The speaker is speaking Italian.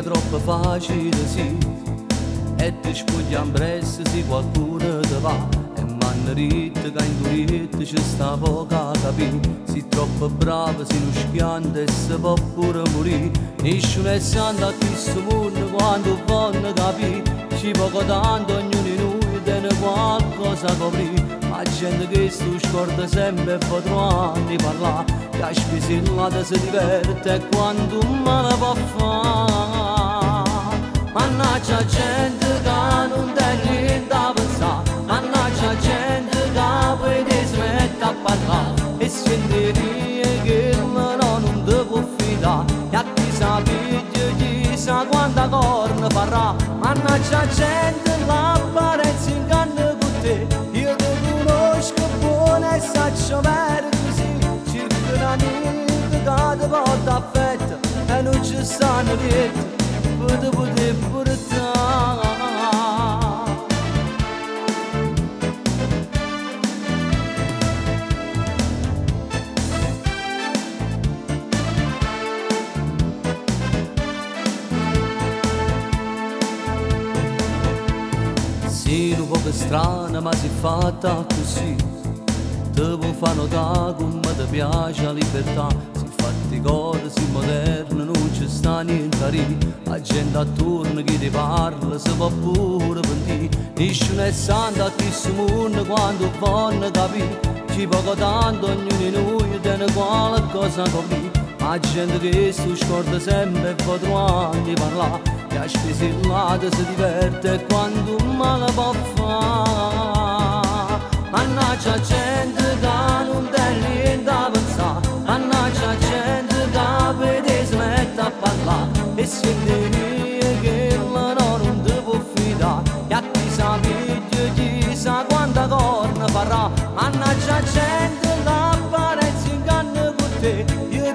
mica troppo facile, sì. E ti spogliamo presto se qualcuno ti va. E m'hanno detto che in Turietta ci sta poco a capire. Sei troppo bravo, sei uno schiante e si può pure morire. Nessuno è santo a questo mondo quando vanno capire. Ci poco tanto ognuno di noi tiene qualcosa a coprire. Ma gente che sto scorda sempre e fa 3 anni parlare. Che a spesillata si diverte e quando male può fare. Mannaggia gente che non te niente a pensare. Mannaggia gente che poi ti smette a parlare. E scenderie che non ti può fidare. E a chi sa piglia, chi sa quanta corna farà. Mannaggia gente l'apparenza inganna con te. Io ti conosco buona e saccio vero così. Circa una niente che ti porta affetto e non ci stanno niente per te poter portare. Sei un po' strana ma sei fatta così. Te vuoi far notare come ti piace la libertà. Si fatti cose, si moderno, non ci sta niente a ridere. La gente attorno che ti parla si può pure pentire. Nessuno è santo a questo mondo quando vanno capire. Ci poco tanto ognuno di noi tiene qualcosa a coprire. Ma gente che si scorda sempre e fa 3 anni parlare. Che a spesillata si diverte e quando male può fare. Mannaggia gente che non te niente a pensare. Mannaggia gente che poi ti smette a parlare. E scenderie che non ti può fidare. E a chi sa piglia, chi sa quanta corna farà. Mannaggia gente l'apparenza inganna con te. Io